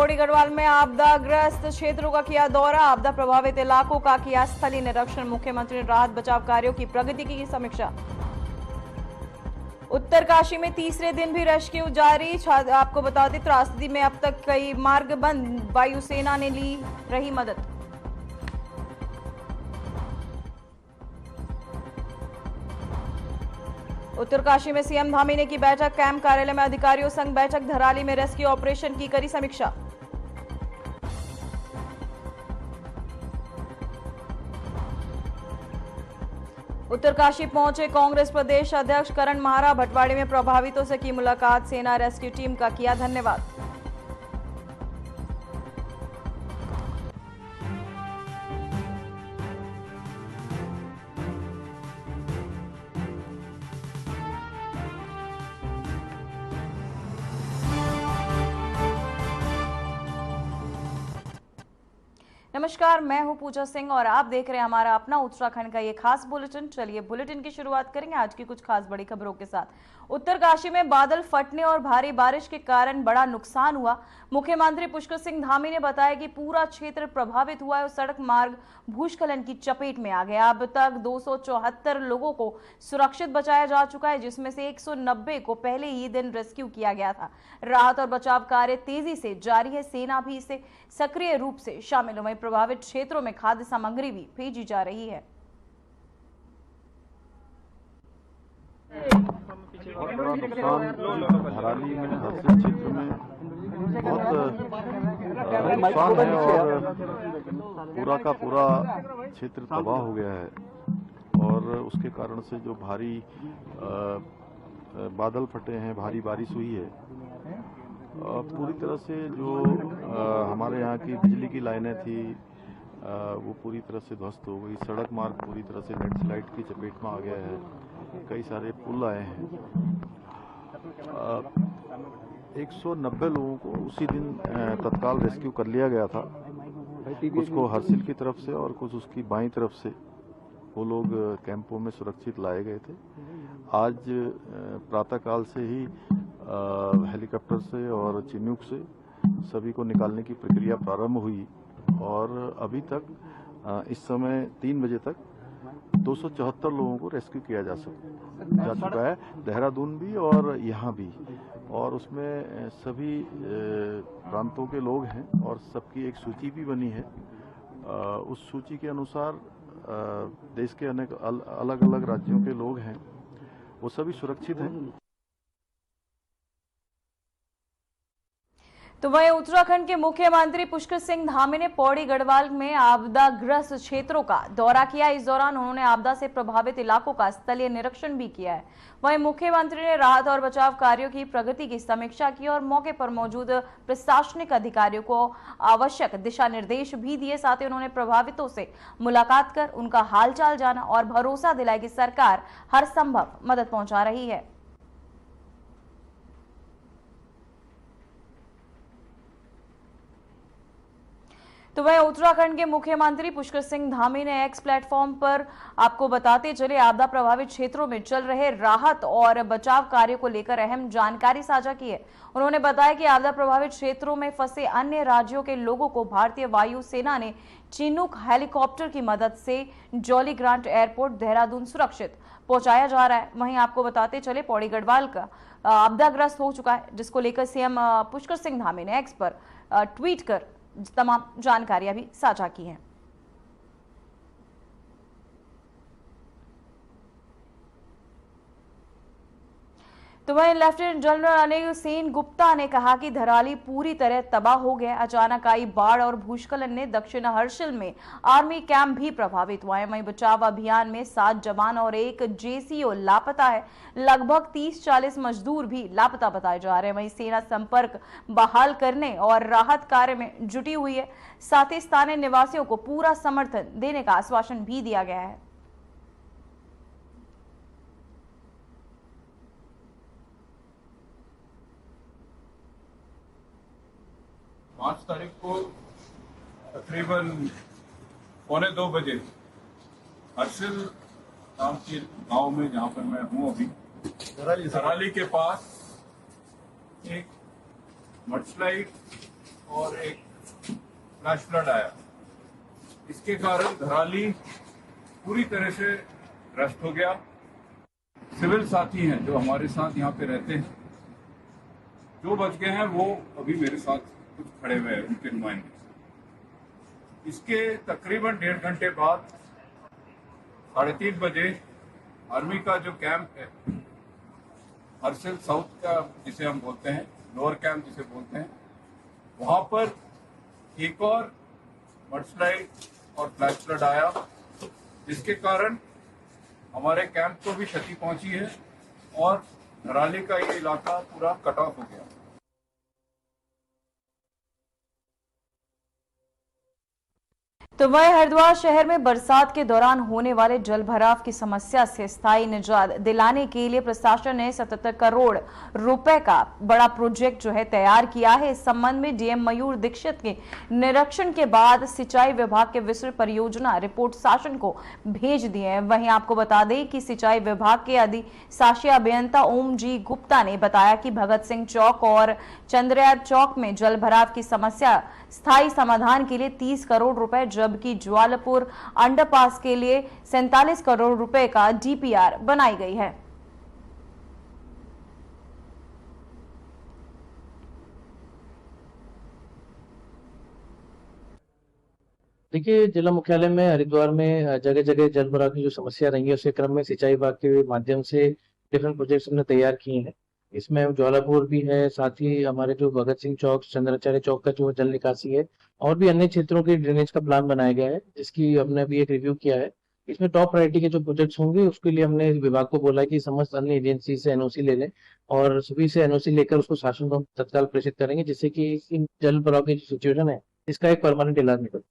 पौड़ी गढ़वाल में आपदाग्रस्त क्षेत्रों का किया दौरा, आपदा प्रभावित इलाकों का किया स्थलीय निरीक्षण। मुख्यमंत्री ने राहत बचाव कार्यों की प्रगति की समीक्षा। उत्तरकाशी में तीसरे दिन भी रेस्क्यू जारी। आपको बता दें त्रासदी में अब तक कई मार्ग बंद, वायुसेना ने ली रही मदद। उत्तरकाशी में सीएम धामी ने की बैठक, कैंप कार्यालय में अधिकारियों संग बैठक। धराली में रेस्क्यू ऑपरेशन की करी समीक्षा। उत्तरकाशी पहुंचे कांग्रेस प्रदेश अध्यक्ष करण महारा, भटवाड़ी में प्रभावितों से की मुलाकात। सेना रेस्क्यू टीम का किया धन्यवाद। नमस्कार, मैं हूं पूजा सिंह और आप देख रहे हैं हमारा अपना उत्तराखंड का ये खास बुलेटिन। चलिए बुलेटिन की शुरुआत करेंगे आज की कुछ खास बड़ी खबरों के साथ। उत्तरकाशी में बादल फटने और भारी बारिश के कारण बड़ा नुकसान हुआ। मुख्यमंत्री पुष्कर सिंह धामी ने बताया कि पूरा क्षेत्र प्रभावित हुआ है और सड़क मार्ग भूस्खलन की चपेट में आ गया। अब तक 274 लोगों को सुरक्षित बचाया जा चुका है, जिसमें से 190 को पहले ही दिन रेस्क्यू किया गया था। राहत और बचाव कार्य तेजी से जारी है, सेना भी इसे सक्रिय रूप से शामिल हुई। प्रभावित क्षेत्रों में खाद्य सामग्री भी भेजी जा रही है। बहुत बड़ा नुकसान धराली में हर क्षेत्र में बहुत नुकसान है और पूरा का पूरा क्षेत्र तबाह हो गया है। और उसके कारण से जो भारी बादल फटे हैं, भारी बारिश हुई है, पूरी तरह से जो हमारे यहाँ की बिजली की लाइनें थी वो पूरी तरह से ध्वस्त हो गई। सड़क मार्ग पूरी तरह से लैंडस्लाइड की चपेट में आ गया है। कई सारे पुल आए हैं। 190 लोगों को उसी दिन तत्काल रेस्क्यू कर लिया गया था। कुछ को हरसिल की तरफ से और कुछ उसकी बाईं तरफ से वो लोग कैंपों में सुरक्षित लाए गए थे। आज प्रातःकाल से ही हेलीकॉप्टर से और चिन्नूक से सभी को निकालने की प्रक्रिया प्रारंभ हुई और अभी तक इस समय 3 बजे तक 274 लोगों को रेस्क्यू किया जा चुका है, देहरादून भी और यहाँ भी। और उसमें सभी प्रांतों के लोग हैं और सबकी एक सूची भी बनी है। उस सूची के अनुसार देश के अनेक अलग अलग राज्यों के लोग हैं, वो सभी सुरक्षित हैं। तो वहीं उत्तराखंड के मुख्यमंत्री पुष्कर सिंह धामी ने पौड़ी गढ़वाल में आपदाग्रस्त क्षेत्रों का दौरा किया। इस दौरान उन्होंने आपदा से प्रभावित इलाकों का स्थलीय निरीक्षण भी किया है। वहीं मुख्यमंत्री ने राहत और बचाव कार्यों की प्रगति की समीक्षा की और मौके पर मौजूद प्रशासनिक अधिकारियों को आवश्यक दिशा निर्देश भी दिए। साथ ही उन्होंने प्रभावितों से मुलाकात कर उनका हालचाल जाना और भरोसा दिलाया कि सरकार हर संभव मदद पहुंचा रही है। तो वह उत्तराखंड के मुख्यमंत्री पुष्कर सिंह धामी ने एक्स प्लेटफॉर्म पर आपको बताते चले आपदा प्रभावित क्षेत्रों में चल रहे राहत और बचाव कार्य को लेकर अहम जानकारी साझा की है। उन्होंने बताया कि आपदा प्रभावित क्षेत्रों में फंसे अन्य राज्यों के लोगों को भारतीय वायु सेना ने चिनूक हेलीकॉप्टर की मदद से जॉली ग्रांट एयरपोर्ट देहरादून सुरक्षित पहुंचाया जा रहा है। वहीं आपको बताते चले पौड़ी गढ़वाल का आपदाग्रस्त हो चुका है, जिसको लेकर सीएम पुष्कर सिंह धामी ने एक्स पर ट्वीट कर तमाम जानकारियां भी साझा की हैं। तो वहीं लेफ्टिनेंट जनरल अनिल सेन गुप्ता ने कहा कि धराली पूरी तरह तबाह हो गया। अचानक आई बाढ़ और भूस्खलन ने दक्षिण हर्षिल में आर्मी कैंप भी प्रभावित हुआ है। वहीं बचाव अभियान में 7 जवान और 1 जेसीओ लापता है। लगभग 30-40 मजदूर भी लापता बताए जा रहे हैं। वहीं सेना संपर्क बहाल करने और राहत कार्य में जुटी हुई है। साथ ही स्थानीय निवासियों को पूरा समर्थन देने का आश्वासन भी दिया गया है। 5 तारीख को तकरीबन 1:45 बजे हर्षिल नाम के गांव में, जहां पर मैं हूं अभी, धराली के पास एक मडस्लाइड और एक फ्लैश फ्लड आया। इसके कारण धराली पूरी तरह से नष्ट हो गया। सिविल साथी हैं जो हमारे साथ यहाँ पे रहते हैं, जो बच गए हैं वो अभी मेरे साथ कुछ खड़े हुए हैं, उनके नुमाइंदे। इसके तकरीबन 1.5 घंटे बाद 3:30 बजे आर्मी का जो कैंप है हर्सिल साउथ का, जिसे हम बोलते हैं लोअर कैंप जिसे बोलते हैं, वहां पर एक और मडस्लाइड और फ्लैश फ्लड आया, जिसके कारण हमारे कैंप को भी क्षति पहुंची है और धराली का ये इलाका पूरा कट ऑफ हो गया। तो वहीं हरिद्वार शहर में बरसात के दौरान होने वाले जल भराव की समस्या से स्थायी निजात दिलाने के लिए प्रशासन ने 77 करोड़ रुपए का बड़ा प्रोजेक्ट जो है तैयार किया है। इस संबंध में डीएम मयूर दीक्षित के निरीक्षण के बाद सिंचाई विभाग के विस्तृत परियोजना रिपोर्ट शासन को भेज दी है। वहीं आपको बता दें कि सिंचाई विभाग के अधिशासी अभियंता ओम जी गुप्ता ने बताया कि भगत सिंह चौक और चंद्रयार्ड चौक में जल भराव की समस्या स्थायी समाधान के लिए 30 करोड़ रुपए, जबकि ज्वालापुर अंडरपास के लिए 47 करोड़ रुपए का डीपीआर बनाई गई है। देखिए, जिला मुख्यालय में हरिद्वार में जगह जगह जल भराव की जो समस्या रही है, उसके क्रम में सिंचाई विभाग के माध्यम से डिफरेंट प्रोजेक्ट्स हमने तैयार किए हैं। इसमें ज्वालापुर भी है, साथ ही हमारे जो भगत सिंह चौक, चंद्राचार्य चौक का जो जल निकासी है, और भी अन्य क्षेत्रों के ड्रेनेज का प्लान बनाया गया है, जिसकी हमने अभी एक रिव्यू किया है। इसमें टॉप प्रायोरिटी के जो प्रोजेक्ट्स होंगे उसके लिए हमने विभाग को बोला है कि समस्त अन्य एजेंसी से एनओसी ले लें, और सभी से एनओसी लेकर उसको शासन को तत्काल प्रेषित करेंगे, जिससे कि इन जल भराव की जो सिचुएशन है इसका एक परमानेंट इलाज निकले।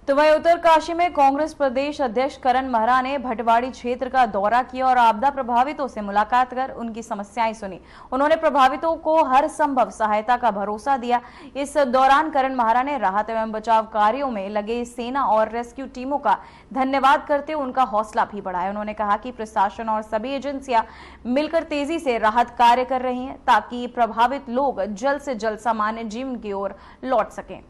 तो वहीं उत्तरकाशी में कांग्रेस प्रदेश अध्यक्ष करण महरा ने भटवाड़ी क्षेत्र का दौरा किया और आपदा प्रभावितों से मुलाकात कर उनकी समस्याएं सुनी। उन्होंने प्रभावितों को हर संभव सहायता का भरोसा दिया। इस दौरान करण महरा ने राहत एवं बचाव कार्यों में लगे सेना और रेस्क्यू टीमों का धन्यवाद करते हुए उनका हौसला भी बढ़ाया। उन्होंने कहा कि प्रशासन और सभी एजेंसियां मिलकर तेजी से राहत कार्य कर रही हैं, ताकि प्रभावित लोग जल्द से जल्द सामान्य जीवन की ओर लौट सकें।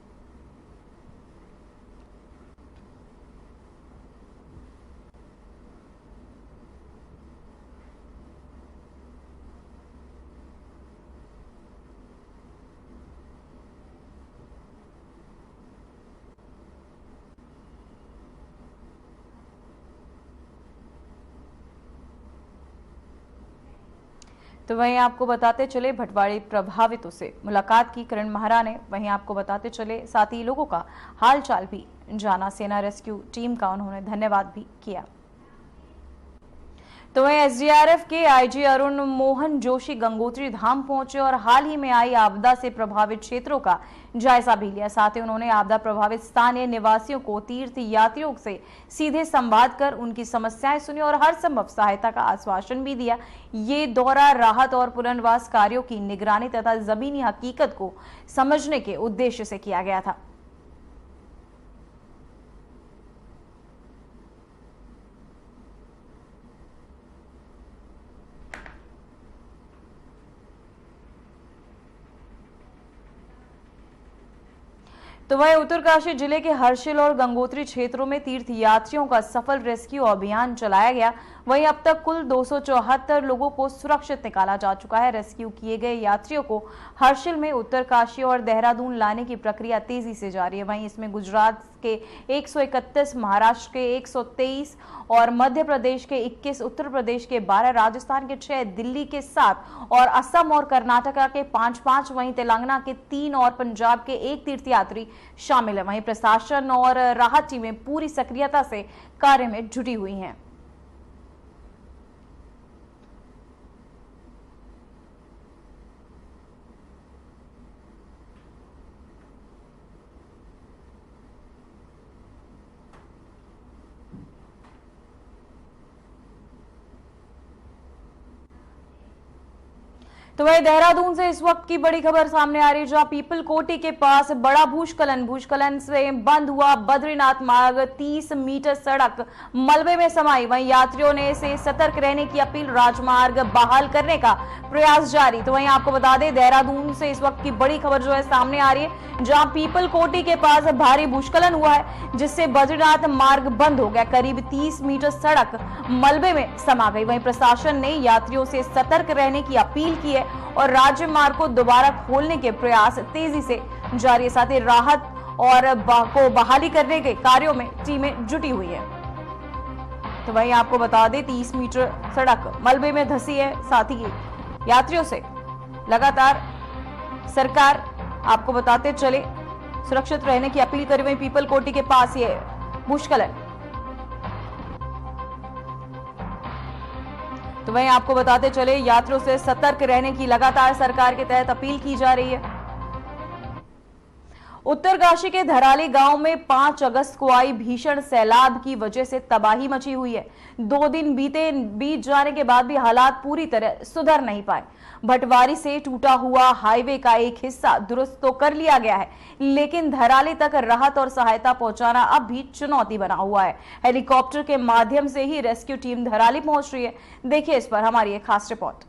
तो वहीं आपको बताते चले भटवाड़ी प्रभावितों से मुलाकात की करण महरा ने। वहीं आपको बताते चले साथ ही लोगों का हालचाल भी जाना। सेना रेस्क्यू टीम का उन्होंने धन्यवाद भी किया। तो वहीं एसडीआरएफ के आईजी अरुण मोहन जोशी गंगोत्री धाम पहुंचे और हाल ही में आई आपदा से प्रभावित क्षेत्रों का जायजा भी लिया। साथ ही उन्होंने आपदा प्रभावित स्थानीय निवासियों को तीर्थ यात्रियों से सीधे संवाद कर उनकी समस्याएं सुनी और हर संभव सहायता का आश्वासन भी दिया। ये दौरा राहत और पुनर्वास कार्यों की निगरानी तथा जमीनी हकीकत को समझने के उद्देश्य से किया गया था। तो वहीं उत्तरकाशी जिले के हर्षिल और गंगोत्री क्षेत्रों में तीर्थ यात्रियों का सफल रेस्क्यू अभियान चलाया गया। वहीं अब तक कुल 274 लोगों को सुरक्षित निकाला जा चुका है। रेस्क्यू किए गए यात्रियों को हर्षिल में उत्तरकाशी और देहरादून लाने की प्रक्रिया तेजी से जारी है। वहीं इसमें गुजरात के 131, महाराष्ट्र के 123 और मध्य प्रदेश के 21, उत्तर प्रदेश के 12, राजस्थान के 6, दिल्ली के 7 और असम और कर्नाटका के 5-5, वहीं तेलंगाना के 3 और पंजाब के 1 तीर्थयात्री शामिल है। वहीं प्रशासन और राहत टीमें पूरी सक्रियता से कार्य में जुटी हुई हैं। तो वही देहरादून से इस वक्त की बड़ी खबर सामने आ रही है, जहां पीपल कोटी के पास बड़ा भूस्खलन से बंद हुआ बद्रीनाथ मार्ग। 30 मीटर सड़क मलबे में समाई। वहीं यात्रियों ने से सतर्क रहने की अपील। राजमार्ग बहाल करने का प्रयास जारी। तो वहीं आपको बता दें, देहरादून से इस वक्त की बड़ी खबर जो है सामने आ रही है, जहां पीपल कोटी के पास भारी भूस्खलन हुआ है, जिससे बद्रीनाथ मार्ग बंद हो गया। करीब 30 मीटर सड़क मलबे में समा गई। वहीं प्रशासन ने यात्रियों से सतर्क रहने की अपील की है और राज्य मार्ग को दोबारा खोलने के प्रयास तेजी से जारी है। साथ ही राहत और को बहाली करने के कार्यों में टीमें जुटी हुई है। तो वहीं आपको बता दें, 30 मीटर सड़क मलबे में धंसी है। साथ ही यात्रियों से लगातार सरकार, आपको बताते चले, सुरक्षित रहने की अपील करी। वहीं पीपल कोटी के पास ये भूस्खलन। तो वहीं आपको बताते चले, यात्रियों से सतर्क रहने की लगातार सरकार के तहत अपील की जा रही है। उत्तरकाशी के धराली गांव में 5 अगस्त को आई भीषण सैलाब की वजह से तबाही मची हुई है। 2 दिन बीत जाने के बाद भी हालात पूरी तरह सुधर नहीं पाए। भटवारी से टूटा हुआ हाईवे का एक हिस्सा दुरुस्त तो कर लिया गया है, लेकिन धराली तक राहत और सहायता पहुंचाना अब भी चुनौती बना हुआ है। हेलीकॉप्टर के माध्यम से ही रेस्क्यू टीम धराली पहुंच रही है। देखिए इस पर हमारी एक खास रिपोर्ट।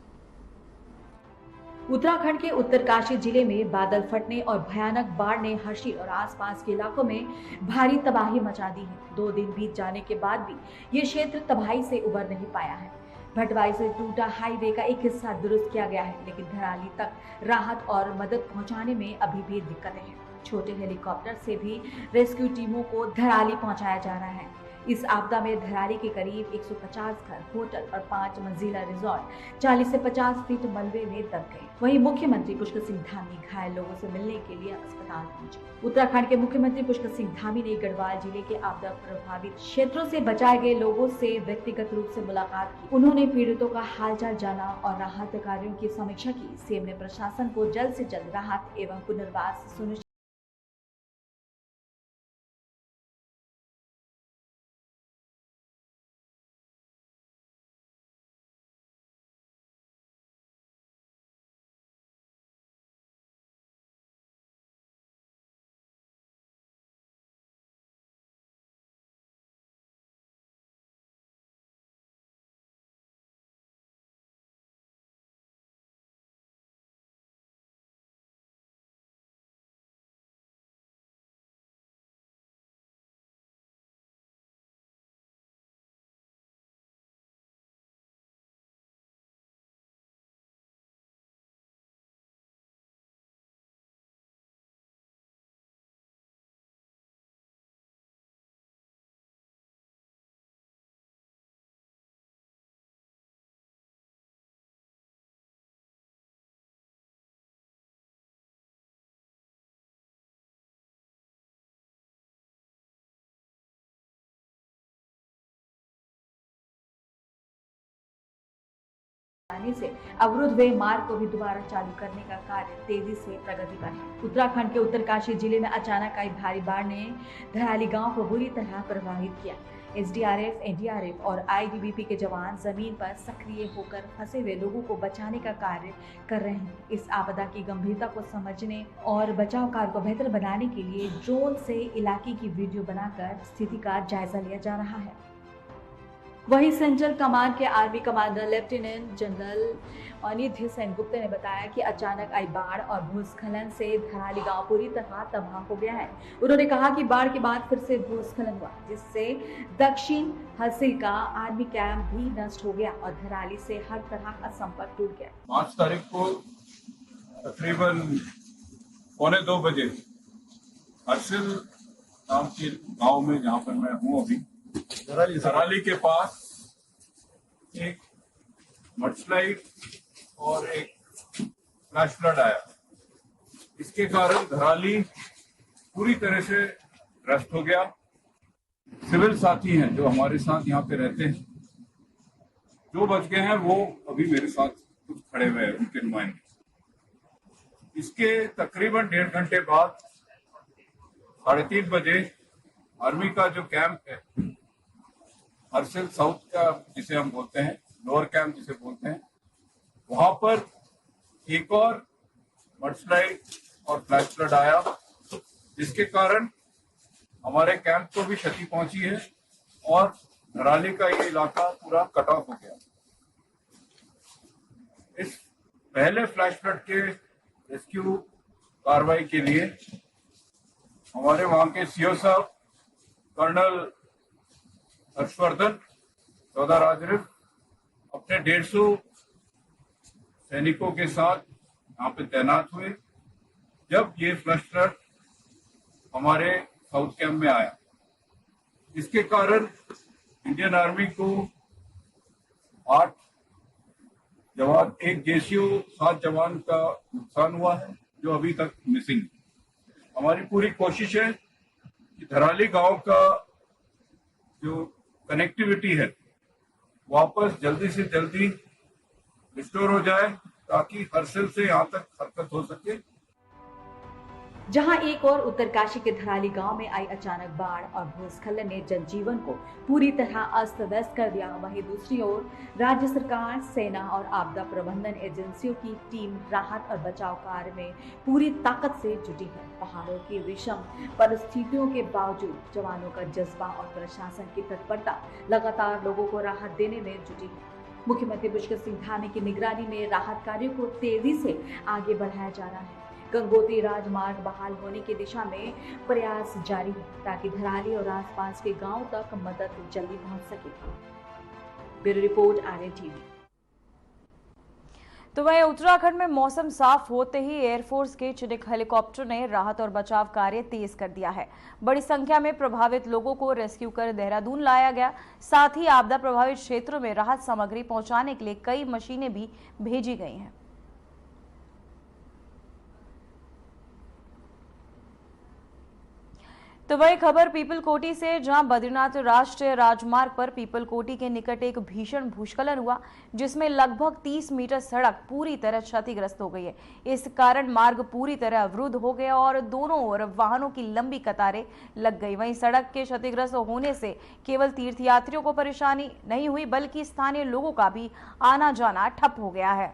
उत्तराखंड के उत्तरकाशी जिले में बादल फटने और भयानक बाढ़ ने हर्षिल और आसपास के इलाकों में भारी तबाही मचा दी है। 2 दिन बीत जाने के बाद भी ये क्षेत्र तबाही से उबर नहीं पाया है। भटवारी से टूटा हाईवे का एक हिस्सा दुरुस्त किया गया है, लेकिन धराली तक राहत और मदद पहुंचाने में अभी भी दिक्कतें हैं। छोटे हेलीकॉप्टर से भी रेस्क्यू टीमों को धराली पहुंचाया जा रहा है। इस आपदा में धराली के करीब 150 घर, होटल और 5 मंजिला रिजॉर्ट 40 से 50 फीट मलबे में दब गए। वहीं मुख्यमंत्री पुष्कर सिंह धामी घायल लोगों से मिलने के लिए अस्पताल पहुंचे। उत्तराखंड के मुख्यमंत्री पुष्कर सिंह धामी ने गढ़वाल जिले के आपदा प्रभावित क्षेत्रों से बचाए गए लोगों से व्यक्तिगत रूप से मुलाकात की। उन्होंने पीड़ितों का हालचाल जाना और राहत कार्यों की समीक्षा की। सीएम ने प्रशासन को जल्द से जल्द राहत एवं पुनर्वास सुनिश्चित से अवरुद्ध हुए मार्ग को भी दोबारा चालू करने का कार्य तेजी से प्रगति पर है। उत्तराखंड के उत्तरकाशी जिले में अचानक आई भारी बाढ़ ने धराली गांव को बुरी तरह प्रभावित किया। एसडीआरएफ, एनडीआरएफ और आईटीबीपी के जवान जमीन पर सक्रिय होकर फंसे हुए लोगों को बचाने का कार्य कर रहे हैं। इस आपदा की गंभीरता को समझने और बचाव कार्य को बेहतर बनाने के लिए ड्रोन से इलाके की वीडियो बनाकर स्थिति का जायजा लिया जा रहा है। वहीं सेंट्रल कमांड के army commander lieutenant general Anidhi Sengupta ने बताया कि अचानक आई बाढ़ और भूस्खलन से धराली गांव पूरी तरह तबाह हो गया है। उन्होंने कहा कि बाढ़ के बाद फिर से भूस्खलन हुआ, जिससे दक्षिण हर्सिल का आर्मी कैंप भी नष्ट हो गया और धराली से हर तरह का संपर्क टूट गया। 5 तारीख को तकरीबन 1:45 बजे हर्सिल नाम के गांव में, जहां पर मैं हूं अभी, धराली के पास एक मडस्लाइड और एक फ्लैश फ्लड आया। इसके कारण धराली पूरी तरह से ध्वस्त हो गया। सिविल साथी हैं जो हमारे साथ यहाँ पे रहते हैं, जो बच गए हैं वो अभी मेरे साथ कुछ खड़े हुए हैं, उनके नुमाइंदे। इसके तकरीबन 1.5 घंटे बाद 3:30 बजे आर्मी का जो कैंप है हर्सिल साउथ का, जिसे हम बोलते हैं लोअर कैंप जिसे बोलते हैं, वहां पर एक और मडस्लाइड और फ्लैश फ्लड आया, जिसके कारण हमारे कैंप को भी क्षति पहुंची है और धराली का ये इलाका पूरा कट ऑफ हो गया। इस पहले फ्लैश फ्लड के रेस्क्यू कार्रवाई के लिए हमारे वहां के सीओ साहब कर्नल हर्षवर्धन चौधरी राजरिफ अपने 150 सैनिकों के साथ यहाँ पे तैनात हुए जब ये फ्लैश फ्लड हमारे साउथ कैंप में आया। इसके कारण इंडियन आर्मी को 8 जवान, एक जेसीओ, 7 जवान का नुकसान हुआ है जो अभी तक मिसिंग। हमारी पूरी कोशिश है कि धराली गांव का जो कनेक्टिविटी है वापस जल्दी से जल्दी रिस्टोर हो जाए ताकि हरसिल से यहाँ तक हरकत हो सके। जहां एक और उत्तरकाशी के धराली गांव में आई अचानक बाढ़ और भूस्खलन ने जनजीवन को पूरी तरह अस्त व्यस्त कर दिया, वहीं दूसरी ओर राज्य सरकार, सेना और आपदा प्रबंधन एजेंसियों की टीम राहत और बचाव कार्य में पूरी ताकत से जुटी है। पहाड़ों की विषम परिस्थितियों के बावजूद जवानों का जज्बा और प्रशासन की तत्परता लगातार लोगों को राहत देने में जुटी है। मुख्यमंत्री पुष्कर सिंह धामी की निगरानी में राहत कार्यों को तेजी से आगे बढ़ाया जा रहा है। गंगोत्री राजमार्ग बहाल होने की दिशा में प्रयास जारी है ताकि धराली और आसपास के गांवों तक मदद जल्दी पहुंच सके। Bureau report Aryan TV. तो वहीं उत्तराखंड में मौसम साफ होते ही एयरफोर्स के चिनूक हेलीकॉप्टर ने राहत और बचाव कार्य तेज कर दिया है। बड़ी संख्या में प्रभावित लोगों को रेस्क्यू कर देहरादून लाया गया। साथ ही आपदा प्रभावित क्षेत्रों में राहत सामग्री पहुंचाने के लिए कई मशीनें भी भेजी गई हैं। तो वही खबर पीपलकोटी से, जहां बद्रीनाथ राष्ट्रीय राजमार्ग पर पीपलकोटी के निकट एक भीषण भूस्खलन हुआ जिसमें लगभग 30 मीटर सड़क पूरी तरह क्षतिग्रस्त हो गई है। इस कारण मार्ग पूरी तरह अवरुद्ध हो गया और दोनों ओर वाहनों की लंबी कतारें लग गई। वहीं सड़क के क्षतिग्रस्त होने से केवल तीर्थयात्रियों को परेशानी नहीं हुई बल्कि स्थानीय लोगों का भी आना जाना ठप हो गया है।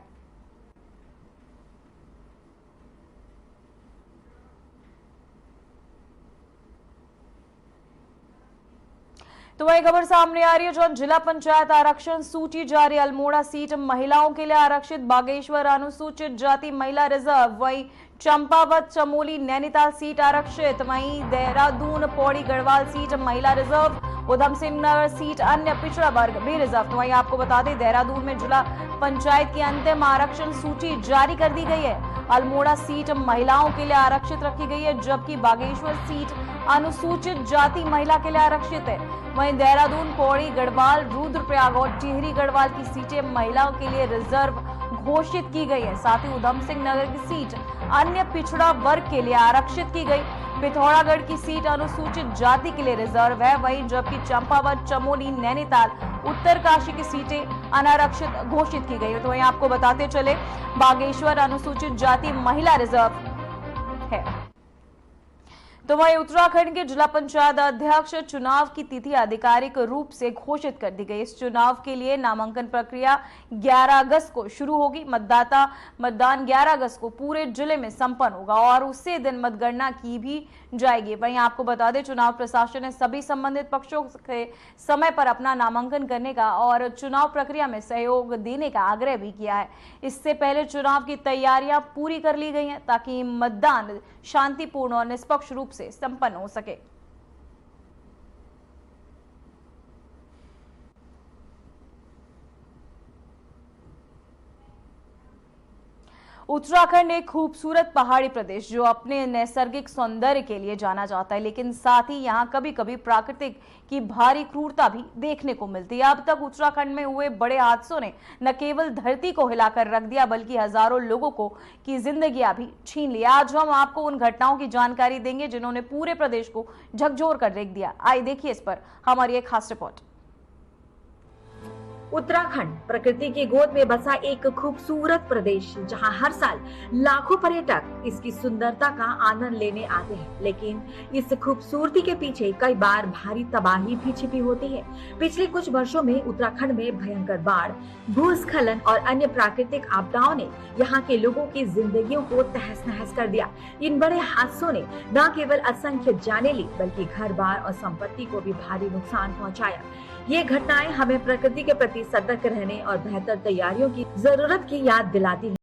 तो वही खबर सामने आ रही है, जो जिला पंचायत आरक्षण सूची जारी। अल्मोड़ा सीट महिलाओं के लिए आरक्षित, बागेश्वर अनुसूचित जाति महिला रिजर्व, वहीं चंपावत, चमोली, नैनीताल सीट आरक्षित, वहीं देहरादून पौड़ी गढ़वाल सीट महिला रिजर्व, उधम सिंह नगर सीट अन्य पिछड़ा वर्ग भी रिजर्व। तो वहीं आपको बता दें, देहरादून में जिला पंचायत की अंतिम आरक्षण सूची जारी कर दी गई है। अल्मोड़ा सीट महिलाओं के लिए आरक्षित रखी गई है, जबकि बागेश्वर सीट अनुसूचित जाति महिला के लिए आरक्षित है। वहीं देहरादून, पौड़ी गढ़वाल, रुद्रप्रयाग और टिहरी गढ़वाल की सीटें महिलाओं के लिए रिजर्व घोषित की गई है। साथ ही उधम सिंह नगर की सीट अन्य पिछड़ा वर्ग के लिए आरक्षित की गई। पिथौरागढ़ की सीट अनुसूचित जाति के लिए रिजर्व है, वहीं जबकि चंपावत, चमोली, नैनीताल, उत्तरकाशी की सीटें अनारक्षित घोषित की गई है। तो वहीं आपको बताते चले, बागेश्वर अनुसूचित जाति महिला रिजर्व है। तो वहीं उत्तराखंड के जिला पंचायत अध्यक्ष चुनाव की तिथि आधिकारिक रूप से घोषित कर दी गई। इस चुनाव के लिए नामांकन प्रक्रिया 11 अगस्त को शुरू होगी। मतदान 11 अगस्त को पूरे जिले में संपन्न होगा और उसी दिन मतगणना की भी जाएगी। वहीं आपको बता दें, चुनाव प्रशासन ने सभी संबंधित पक्षों से समय पर अपना नामांकन करने का और चुनाव प्रक्रिया में सहयोग देने का आग्रह भी किया है। इससे पहले चुनाव की तैयारियां पूरी कर ली गई हैं ताकि मतदान शांतिपूर्ण और निष्पक्ष रूप से संपन्न हो सके। उत्तराखंड एक खूबसूरत पहाड़ी प्रदेश जो अपने नैसर्गिक सौंदर्य के लिए जाना जाता है, लेकिन साथ ही यहाँ कभी कभी प्राकृतिक की भारी क्रूरता भी देखने को मिलती है। अब तक उत्तराखंड में हुए बड़े हादसों ने न केवल धरती को हिलाकर रख दिया बल्कि हजारों लोगों को की जिंदगियां भी छीन ली। आज हम आपको उन घटनाओं की जानकारी देंगे जिन्होंने पूरे प्रदेश को झकझोर कर रख दिया। आइए देखिए इस पर हमारी एक खास रिपोर्ट। उत्तराखंड प्रकृति की गोद में बसा एक खूबसूरत प्रदेश जहां हर साल लाखों पर्यटक इसकी सुंदरता का आनंद लेने आते हैं, लेकिन इस खूबसूरती के पीछे कई बार भारी तबाही भी छिपी होती है। पिछले कुछ वर्षों में उत्तराखंड में भयंकर बाढ़, भूस्खलन और अन्य प्राकृतिक आपदाओं ने यहाँ के लोगों की जिंदगियों को तहस नहस कर दिया। इन बड़े हादसों ने न केवल असंख्य जानें ली, बल्कि घर बार और संपत्ति को भी भारी नुकसान पहुंचाया। ये घटनाएं हमें प्रकृति के प्रति सतर्क रहने और बेहतर तैयारियों की जरूरत की याद दिलाती है।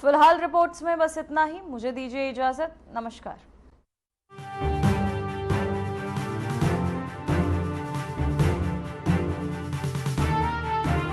फिलहाल रिपोर्ट्स में बस इतना ही। मुझे दीजिए इजाजत। नमस्कार।